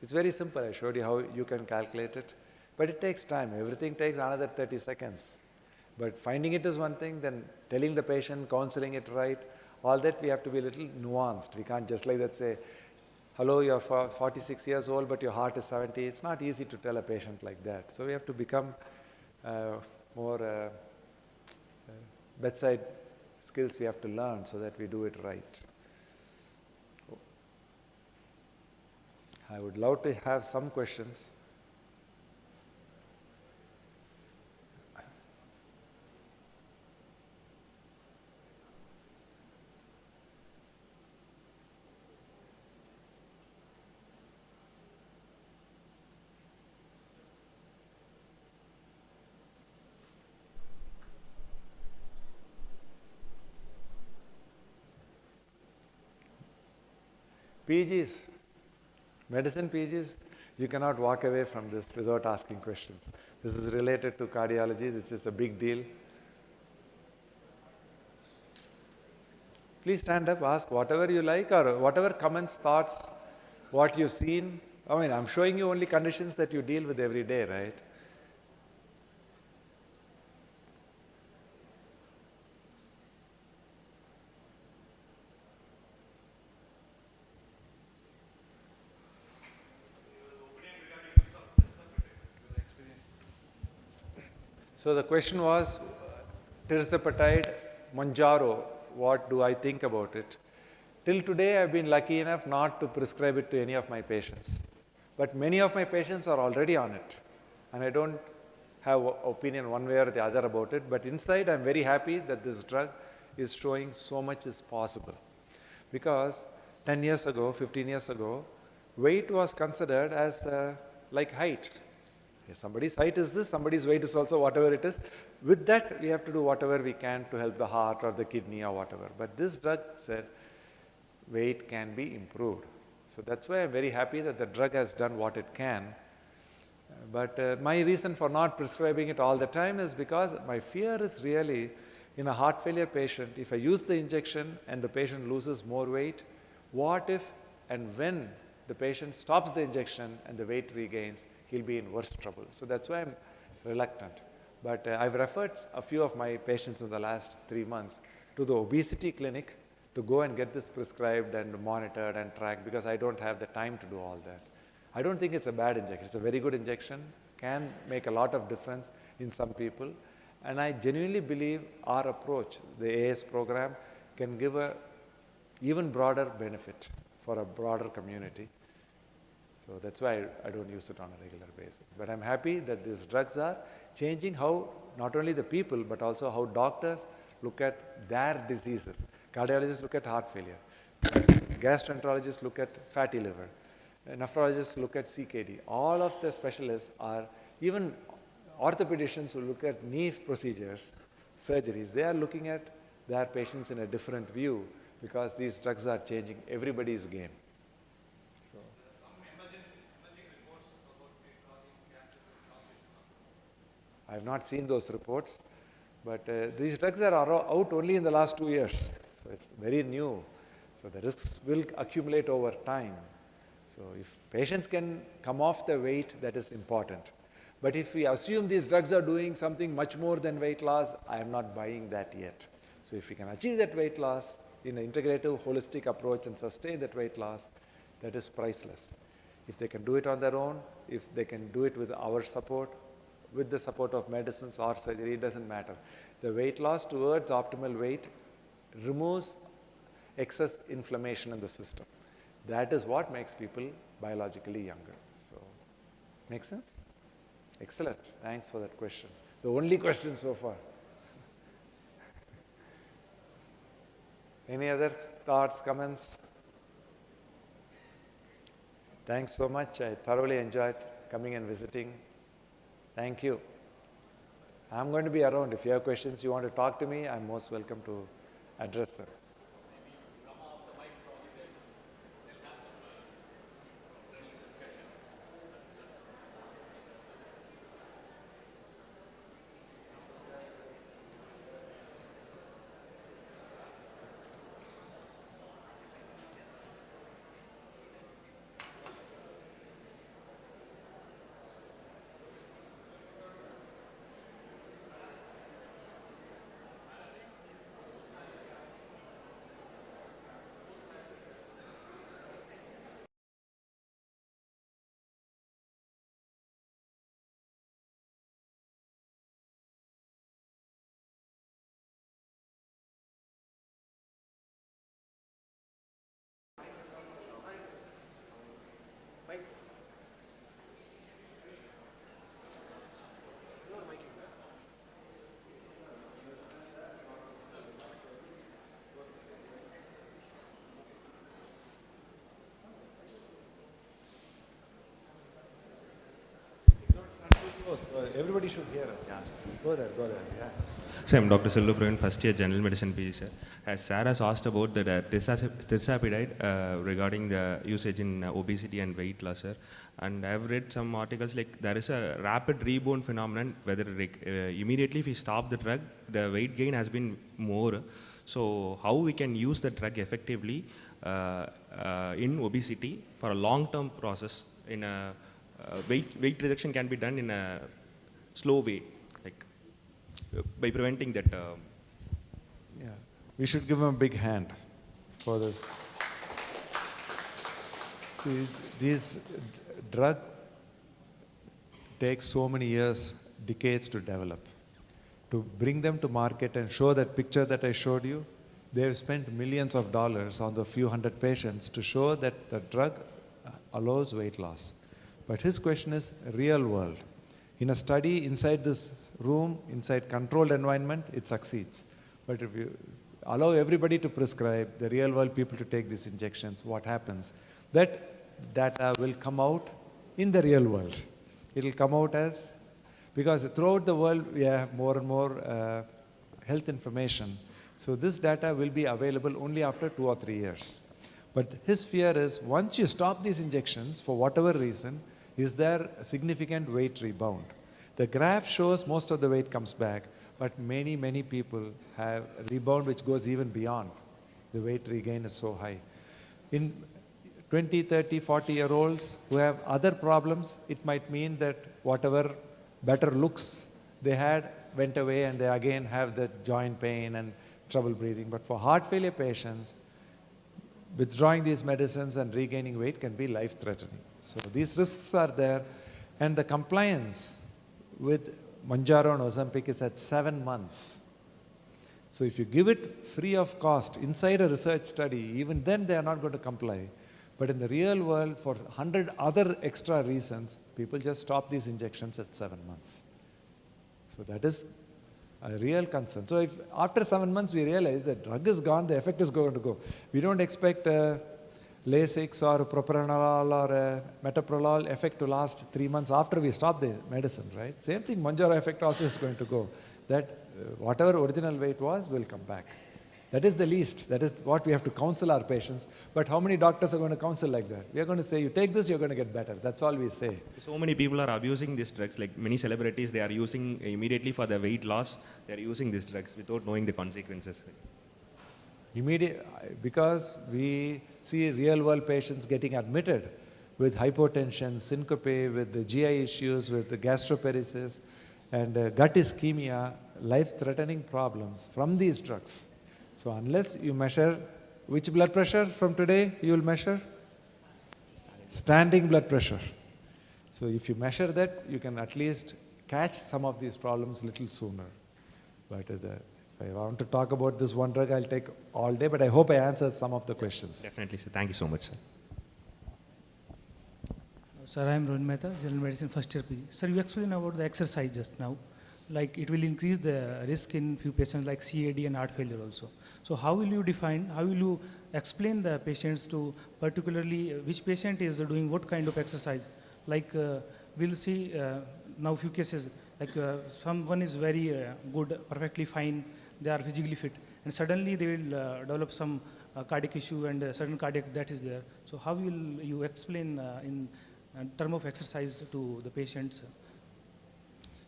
It's very simple. I showed you how you can calculate it, but it takes time. Everything takes another 30 seconds. But finding it is one thing, then telling the patient, counseling it right, all that we have to be a little nuanced. We can't just like that say, hello, you're 46 years old, but your heart is 70. It's not easy to tell a patient like that. So we have to become more bedside skills we have to learn so that we do it right. I would love to have some questions. PGs, medicine PGs, you cannot walk away from this without asking questions. This is related to cardiology. This is a big deal. Please stand up, ask whatever you like, or whatever comments, thoughts, what you've seen. I mean, I'm showing you only conditions that you deal with every day, right? So the question was, tirzepatide, Mounjaro, what do I think about it? Till today, I've been lucky enough not to prescribe it to any of my patients. But many of my patients are already on it. And I don't have an opinion one way or the other about it. But inside, I'm very happy that this drug is showing so much is possible. Because 10 years ago, 15 years ago, weight was considered as like height. Somebody's height is this, somebody's weight is also whatever it is. With that, we have to do whatever we can to help the heart or the kidney or whatever. But this drug said weight can be improved. So that's why I'm very happy that the drug has done what it can. But my reason for not prescribing it all the time is because my fear is really in a heart failure patient, if I use the injection and the patient loses more weight, what if and when the patient stops the injection and the weight regains, he'll be in worse trouble. So that's why I'm reluctant. But I've referred a few of my patients in the last 3 months to the obesity clinic to go and get this prescribed and monitored and tracked because I don't have the time to do all that. I don't think it's a bad injection. It's a very good injection, can make a lot of difference in some people. And I genuinely believe our approach, the AS program, can give a even broader benefit for a broader community. So that's why I don't use it on a regular basis. But I'm happy that these drugs are changing how not only the people, but also how doctors look at their diseases. Cardiologists look at heart failure. Gastroenterologists look at fatty liver. Nephrologists look at CKD. All of the specialists are, even orthopedicians who look at knee procedures, surgeries, they are looking at their patients in a different view because these drugs are changing everybody's game. I have not seen those reports, but these drugs are out only in the last 2 years. So it's very new. So the risks will accumulate over time. So if patients can come off the weight, that is important. But if we assume these drugs are doing something much more than weight loss, I am not buying that yet. So if we can achieve that weight loss, in an integrative, holistic approach and sustain that weight loss, that is priceless. If they can do it on their own, if they can do it with our support, with the support of medicines or surgery, it doesn't matter. The weight loss towards optimal weight removes excess inflammation in the system. That is what makes people biologically younger. So, make sense? Excellent. Thanks for that question. The only question so far. Any other thoughts, comments? Thanks so much. I thoroughly enjoyed coming and visiting. Thank you. I'm going to be around. If you have questions, you want to talk to me, I'm most welcome to address them. Everybody should hear us. Yeah. Go there, yeah. So I'm Dr. Sellu Pravin, first year general medicine PG, sir. As Sarah has asked about the tirzepatide regarding the usage in obesity and weight loss, sir. And I've read some articles like there is a rapid rebound phenomenon, whether immediately if we stop the drug, the weight gain has been more. So how we can use the drug effectively in obesity for a long-term process in a weight reduction can be done in a slow way, like by preventing that. Yeah, we should give him a big hand for this. See, this drug takes so many years, decades to develop. To bring them to market and show that picture that I showed you, they have spent millions of dollars on the few hundred patients to show that the drug allows weight loss. But his question is real world. In a study inside this room, inside controlled environment, it succeeds. But if you allow everybody to prescribe, the real world people to take these injections, what happens? That data will come out in the real world. It will come out as, because throughout the world we have more and more health information. So this data will be available only after 2 or 3 years. But his fear is once you stop these injections, for whatever reason, is there a significant weight rebound? The graph shows most of the weight comes back, but many, many people have a rebound which goes even beyond. The weight regain is so high. In 20, 30, 40-year-olds who have other problems, it might mean that whatever better looks they had went away and they again have the joint pain and trouble breathing. But for heart failure patients, withdrawing these medicines and regaining weight can be life-threatening. So these risks are there, and the compliance with Mounjaro and Ozempic is at 7 months. So if you give it free of cost inside a research study, even then they are not going to comply. But in the real world, for 100 other extra reasons, people just stop these injections at 7 months. So that is a real concern. So if after 7 months we realize that drug is gone, the effect is going to go. We don't expect Lasix or propranolol or metoprolol effect to last 3 months after we stop the medicine, right? Same thing, Mounjaro effect also is going to go. That whatever original weight was will come back. That is the least. That is what we have to counsel our patients. But how many doctors are going to counsel like that? We are going to say, you take this, you're going to get better. That's all we say. So many people are abusing these drugs, like many celebrities, they are using immediately for the weight loss, they are using these drugs without knowing the consequences. Because we see real world patients getting admitted with hypotension, syncope, with the GI issues, with the gastroparesis and gut ischemia, life-threatening problems from these drugs. So unless you measure, which blood pressure from today you will measure? Standing blood pressure. So if you measure that, you can at least catch some of these problems a little sooner. But if I want to talk about this one drug, I'll take all day, but I hope I answered some of the questions. Definitely, sir. Thank you so much, sir. Sir, I am Rohin Mehta, General Medicine first year PG. Sir, you explained about the exercise just now. Like it will increase the risk in few patients like CAD and heart failure also. So how will you define, how will you explain the patients to particularly which patient is doing what kind of exercise? Like we'll see now few cases, like someone is very good, perfectly fine, they are physically fit, and suddenly they will develop some cardiac issue and certain cardiac that is there. So how will you explain in term of exercise to the patients?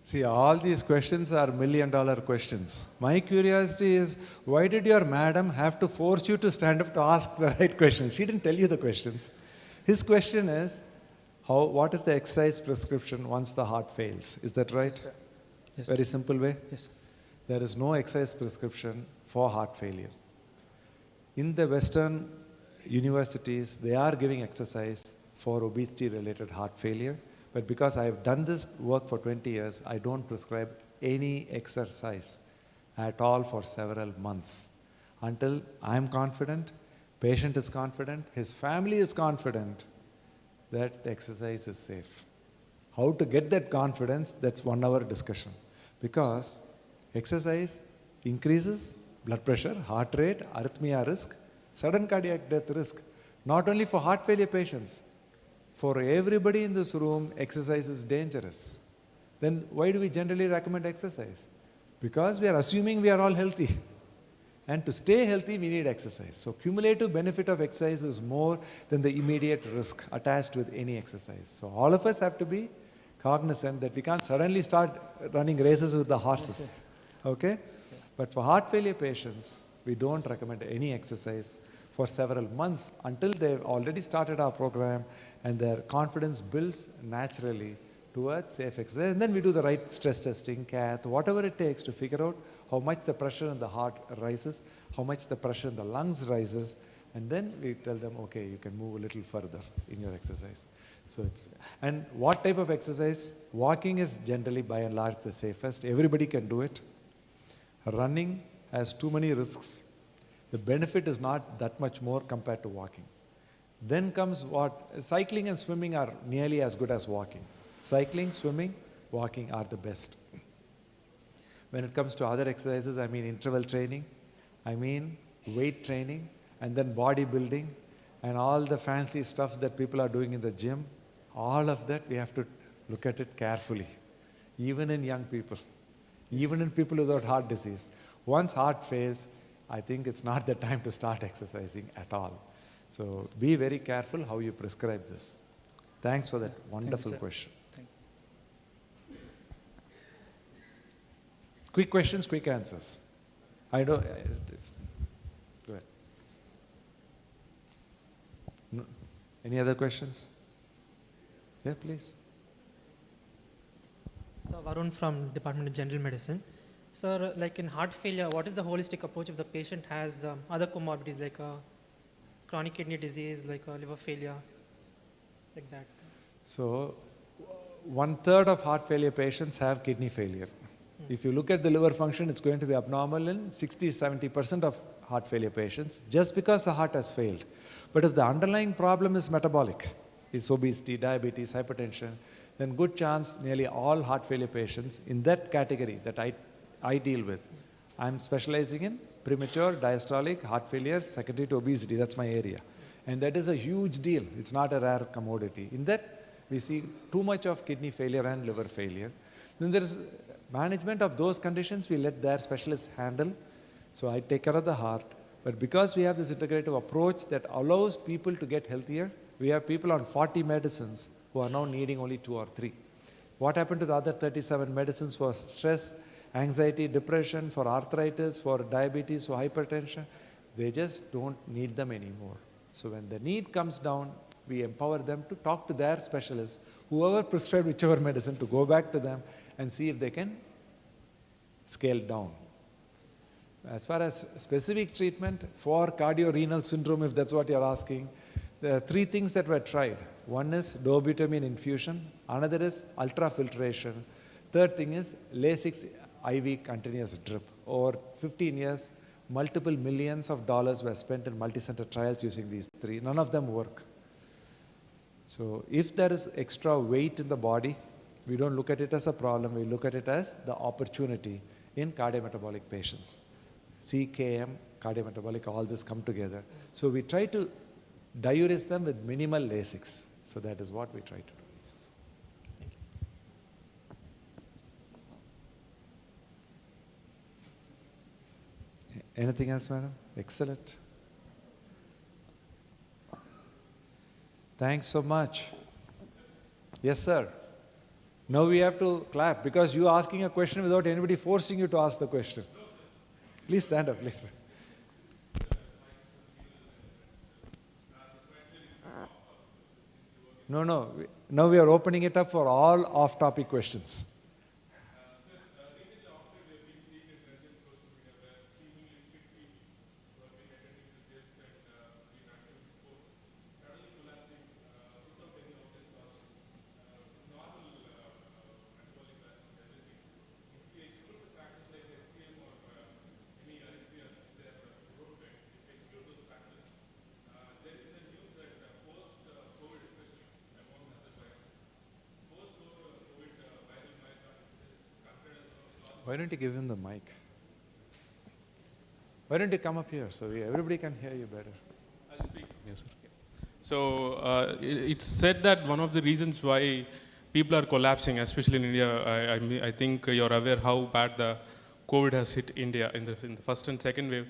See, all these questions are million-dollar questions. My curiosity is, why did your madam have to force you to stand up to ask the right questions? She didn't tell you the questions. His question is, what is the exercise prescription once the heart fails? Is that right? Yes, sir. Yes. Very simple way. Yes. There is no exercise prescription for heart failure. In the Western universities, they are giving exercise for obesity-related heart failure. But because I have done this work for 20 years, I don't prescribe any exercise at all for several months. Until I'm confident, patient is confident, his family is confident that the exercise is safe. How to get that confidence, that's 1 hour discussion. Because exercise increases blood pressure, heart rate, arrhythmia risk, sudden cardiac death risk, not only for heart failure patients. For everybody in this room, exercise is dangerous. Then why do we generally recommend exercise? Because we are assuming we are all healthy. And to stay healthy, we need exercise. So cumulative benefit of exercise is more than the immediate risk attached with any exercise. So all of us have to be cognizant that we can't suddenly start running races with the horses. Okay? But for heart failure patients, we don't recommend any exercise for several months until they've already started our program and their confidence builds naturally towards safe exercise. And then we do the right stress testing, cath, whatever it takes to figure out how much the pressure in the heart rises, how much the pressure in the lungs rises, and then we tell them, okay, you can move a little further in your exercise. And what type of exercise? Walking is generally by and large the safest. Everybody can do it. Running has too many risks. The benefit is not that much more compared to walking. Then comes cycling and swimming are nearly as good as walking. Cycling, swimming, walking are the best. When it comes to other exercises, I mean interval training, I mean weight training, and then bodybuilding, and all the fancy stuff that people are doing in the gym, all of that we have to look at it carefully, even in young people, even in people without heart disease. Once heart fails, I think it's not the time to start exercising at all. So be very careful how you prescribe this. Thanks for that wonderful question. Thank you. Quick questions, quick answers. Go ahead. No, any other questions? Yeah, please. So Varun from Department of General Medicine. Sir, like in heart failure, what is the holistic approach if the patient has other comorbidities like chronic kidney disease, like liver failure, like that? So 1/3 of heart failure patients have kidney failure. If you look at the liver function, it's going to be abnormal in 60-70% of heart failure patients just because the heart has failed. But if the underlying problem is metabolic, it's obesity, diabetes, hypertension, then good chance nearly all heart failure patients in that category that I deal with. I'm specializing in premature diastolic heart failure secondary to obesity. That's my area. And that is a huge deal. It's not a rare commodity. In that, we see too much of kidney failure and liver failure. Then there is management of those conditions, we let their specialists handle. So I take care of the heart. But because we have this integrative approach that allows people to get healthier, we have people on 40 medicines who are now needing only 2 or 3. What happened to the other 37 medicines for stress, anxiety, depression, for arthritis, for diabetes, for hypertension? They just don't need them anymore. So when the need comes down, we empower them to talk to their specialists, whoever prescribed whichever medicine, to go back to them and see if they can scale down. As far as specific treatment for cardiorenal syndrome, if that's what you're asking, there are 3 things that were tried. One is dobutamine infusion, another is ultrafiltration, third thing is Lasix IV continuous drip. Over 15 years, multiple millions of dollars were spent in multi-center trials using these 3. None of them work. So if there is extra weight in the body, we don't look at it as a problem, we look at it as the opportunity in cardiometabolic patients. CKM, cardiometabolic, all this come together. So we try to diurese them with minimal Lasix. So that is what we try to do. Thank you, sir. Anything else, madam? Excellent. Thanks so much. Yes, sir. Now we have to clap because you are asking a question without anybody forcing you to ask the question. Please stand up, please. No. Now we are opening it up for all off-topic questions. Why don't you give him the mic? Why don't you come up here so everybody can hear you better? I'll speak. Yes, sir. So it's said that one of the reasons why people are collapsing, especially in India, I think you're aware how bad the COVID has hit India in the first and second wave.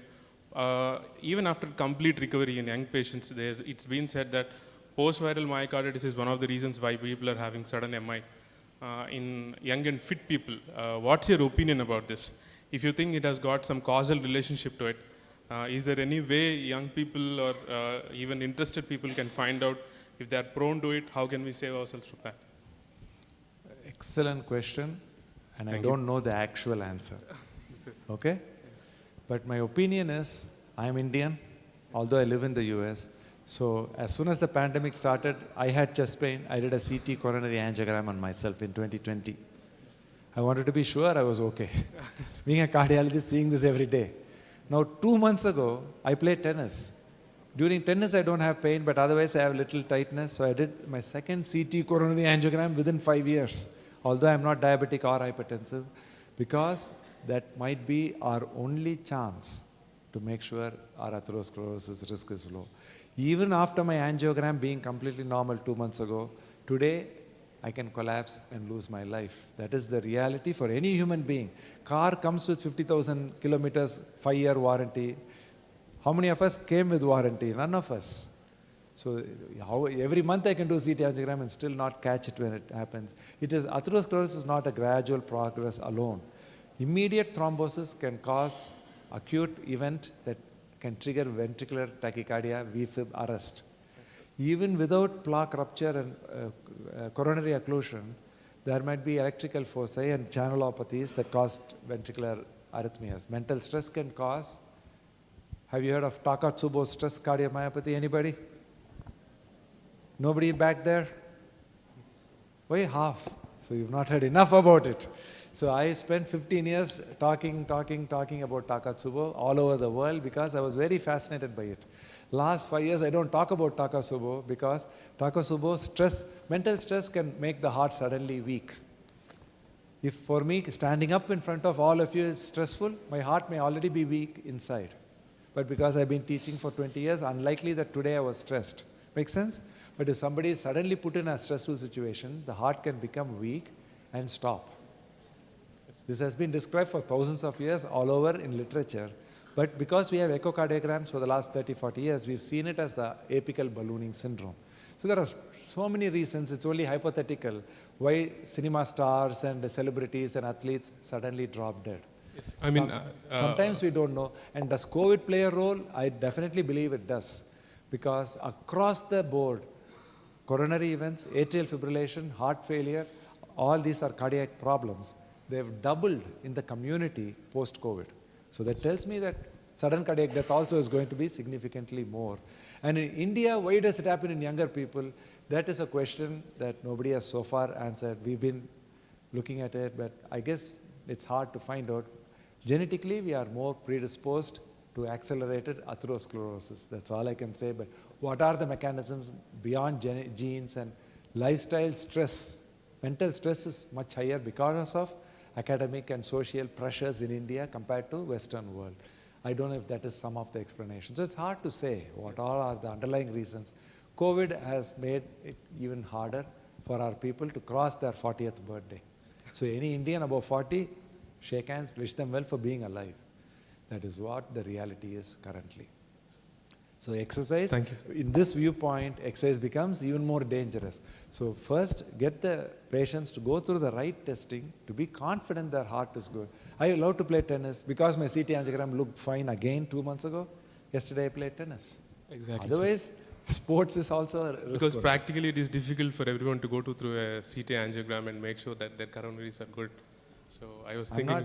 Even after complete recovery in young patients, it's been said that post-viral myocarditis is one of the reasons why people are having sudden MI. In young and fit people. What's your opinion about this? If you think it has got some causal relationship to it, is there any way young people or even interested people can find out if they are prone to it? How can we save ourselves from that? Excellent question, and Thank I don't know the actual answer. Okay? But my opinion is, I'm Indian, although I live in the US. So as soon as the pandemic started, I had chest pain. I did a CT coronary angiogram on myself in 2020. I wanted to be sure I was okay. Being a cardiologist, seeing this every day. Now 2 months ago, I played tennis. During tennis, I don't have pain, but otherwise I have little tightness. So I did my second CT coronary angiogram within 5 years. Although I'm not diabetic or hypertensive, because that might be our only chance to make sure our atherosclerosis risk is low. Even after my angiogram being completely normal 2 months ago, today I can collapse and lose my life. That is the reality for any human being. Car comes with 50,000 kilometers, 5-year warranty. How many of us came with warranty? None of us. So every month I can do CT angiogram and still not catch it when it happens. Atherosclerosis is not a gradual progress alone. Immediate thrombosis can cause acute event that can trigger ventricular tachycardia, VFib arrest. Even without plaque rupture and coronary occlusion, there might be electrical foci and channelopathies that cause ventricular arrhythmias. Mental stress can cause. Have you heard of Takotsubo stress cardiomyopathy? Anybody? Nobody back there? Why half? So you've not heard enough about it. So I spent 15 years talking about Takotsubo all over the world because I was very fascinated by it. Last 5 years I don't talk about Takotsubo because Takotsubo stress, mental stress can make the heart suddenly weak. If for me standing up in front of all of you is stressful, my heart may already be weak inside. But because I've been teaching for 20 years, unlikely that today I was stressed. Make sense? But if somebody is suddenly put in a stressful situation, the heart can become weak and stop. This has been described for thousands of years all over in literature. But because we have echocardiograms for the last 30, 40 years, we've seen it as the apical ballooning syndrome. So there are so many reasons, it's only hypothetical, why cinema stars and celebrities and athletes suddenly drop dead. Yes. I mean, sometimes we don't know. And does COVID play a role? I definitely believe it does. Because across the board, coronary events, atrial fibrillation, heart failure, all these are cardiac problems. They've doubled in the community post-COVID. So that tells me that sudden cardiac death also is going to be significantly more. And in India, why does it happen in younger people? That is a question that nobody has so far answered. We've been looking at it, but I guess it's hard to find out. Genetically, we are more predisposed to accelerated atherosclerosis. That's all I can say. But what are the mechanisms beyond genes and lifestyle stress? Mental stress is much higher because of academic and social pressures in India compared to Western world. I don't know if that is some of the explanations. So it's hard to say what all are the underlying reasons. COVID has made it even harder for our people to cross their 40th birthday. So any Indian above 40, shake hands, wish them well for being alive. That is what the reality is currently. So exercise, Thank you. in this viewpoint, exercise becomes even more dangerous. So first, get the patients to go through the right testing, to be confident their heart is good. I love to play tennis. Because my CT angiogram looked fine again 2 months ago, yesterday I played tennis. Exactly. Otherwise, sports is also a risk. Because practically it is difficult for everyone to go through a CT angiogram and make sure that their coronaries are good. So I was thinking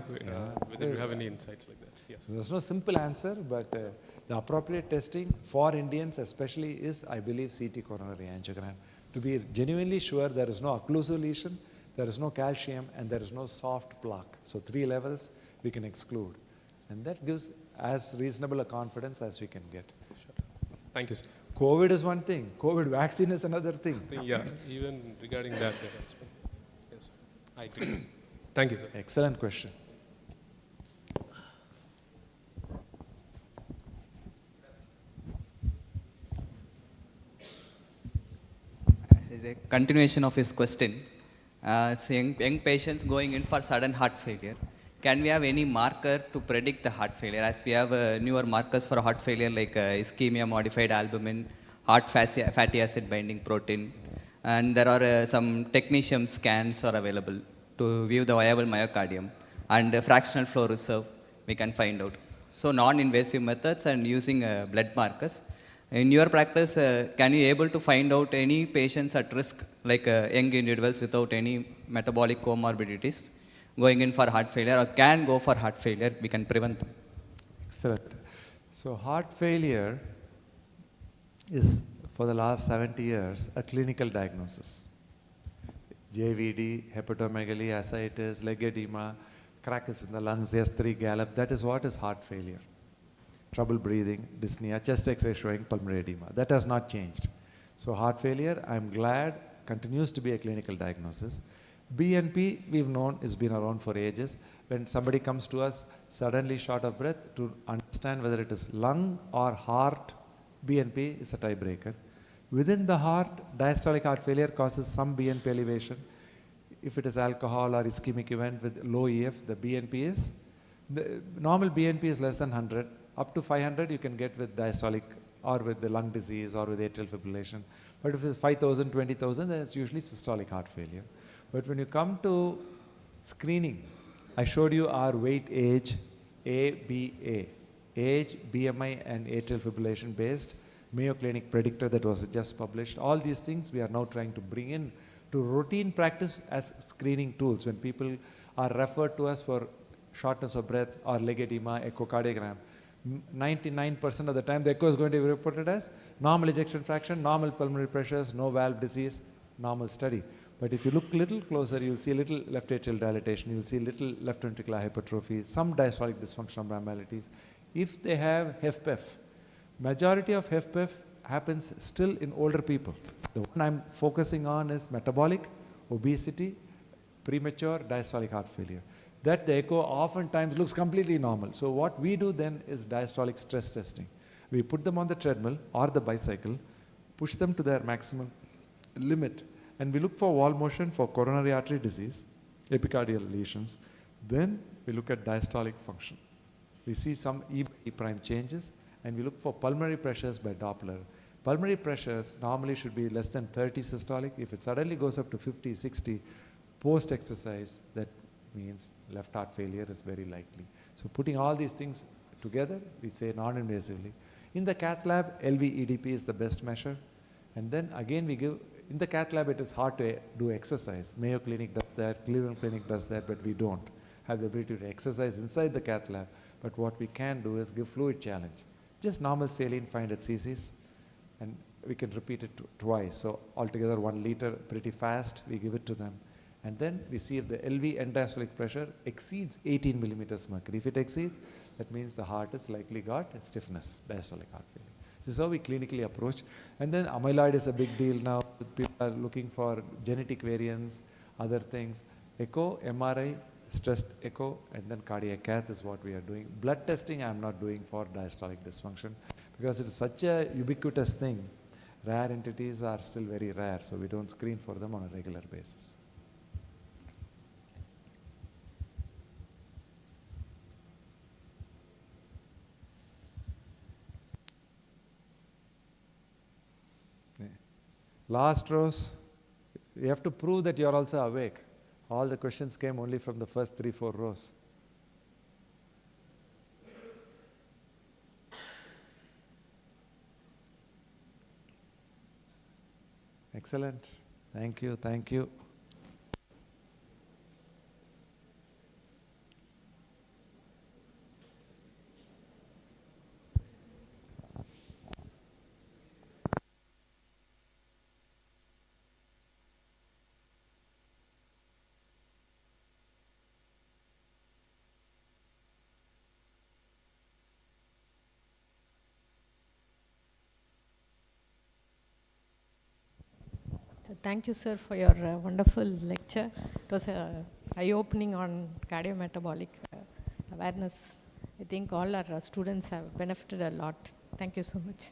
whether you have any insights like that. Yes. So there's no simple answer, but the appropriate testing for Indians especially is, I believe, CT coronary angiogram. To be genuinely sure there is no occlusive lesion, there is no calcium, and there is no soft plaque. So 3 levels we can exclude. And that gives as reasonable a confidence as we can get. Sure. Thank you, sir. COVID is one thing. COVID vaccine is another thing. Yeah, even regarding that, there has been. Yes, sir. I agree. Thank you, sir. Excellent question. As a continuation of his question, saying young patients going in for sudden heart failure, can we have any marker to predict the heart failure? As we have newer markers for heart failure like ischemia modified albumin, heart fatty acid binding protein, and there are some technetium scans are available to view the viable myocardium, and fractional flow reserve we can find out. So non-invasive methods and using blood markers. In your practice, can you able to find out any patients at risk, like young individuals without any metabolic comorbidities, going in for heart failure or can go for heart failure, we can prevent them? Excellent. So heart failure is, for the last 70 years, a clinical diagnosis. JVD, hepatomegaly, ascites, leg edema, crackles in the lungs, S3 gallop, that is what is heart failure. Trouble breathing, dyspnea, chest x-ray showing pulmonary edema. That has not changed. So heart failure, I'm glad, continues to be a clinical diagnosis. BNP, we've known, it's been around for ages. When somebody comes to us suddenly short of breath, to understand whether it is lung or heart, BNP is a tiebreaker. Within the heart, diastolic heart failure causes some BNP elevation. If it is alcohol or ischemic event with low EF, the BNP is, the normal BNP is less than 100. Up to 500 you can get with diastolic or with the lung disease or with atrial fibrillation. But if it's 5,000, 20,000, then it's usually systolic heart failure. But when you come to screening, I showed you our weight age, ABA, age, BMI and atrial fibrillation based Mayo Clinic predictor that was just published. All these things we are now trying to bring in to routine practice as screening tools. When people are referred to us for shortness of breath or leg edema, echocardiogram, 99% of the time the echo is going to be reported as normal ejection fraction, normal pulmonary pressures, no valve disease, normal study. But if you look a little closer, you'll see little left atrial dilatation, you'll see little left ventricular hypertrophy, some diastolic dysfunctional abnormalities. If they have HFpEF, majority of HFpEF happens still in older people. The one I'm focusing on is metabolic, obesity, premature diastolic heart failure. That the echo oftentimes looks completely normal. So what we do then is diastolic stress testing. We put them on the treadmill or the bicycle, push them to their maximum limit, and we look for wall motion for coronary artery disease, epicardial lesions. Then we look at diastolic function. We see some E prime changes, and we look for pulmonary pressures by Doppler. Pulmonary pressures normally should be less than 30 systolic. If it suddenly goes up to 50, 60, post-exercise, that means left heart failure is very likely. So putting all these things together, we say non-invasively. In the cath lab, LV-EDP is the best measure. And then again we give, in the cath lab it is hard to do exercise. Mayo Clinic does that, Cleveland Clinic does that, but we don't have the ability to exercise inside the cath lab. But what we can do is give fluid challenge. Just normal saline 500 cc's, and we can repeat it twice. So altogether 1 liter, pretty fast, we give it to them. And then we see if the LV end diastolic pressure exceeds 18 millimeters mercury. If it exceeds, that means the heart has likely got a stiffness, diastolic heart failure. This is how we clinically approach. And then amyloid is a big deal now. People are looking for genetic variants, other things. Echo, MRI, stress echo, and then cardiac cath is what we are doing. Blood testing I am not doing for diastolic dysfunction because it is such a ubiquitous thing. Rare entities are still very rare, so we don't screen for them on a regular basis. Last rows, you have to prove that you are also awake. All the questions came only from the first 3-4 rows. Excellent. Thank you. Thank you. Thank you, sir, for your wonderful lecture. It was eye-opening on cardiometabolic awareness. I think all our students have benefited a lot. Thank you so much.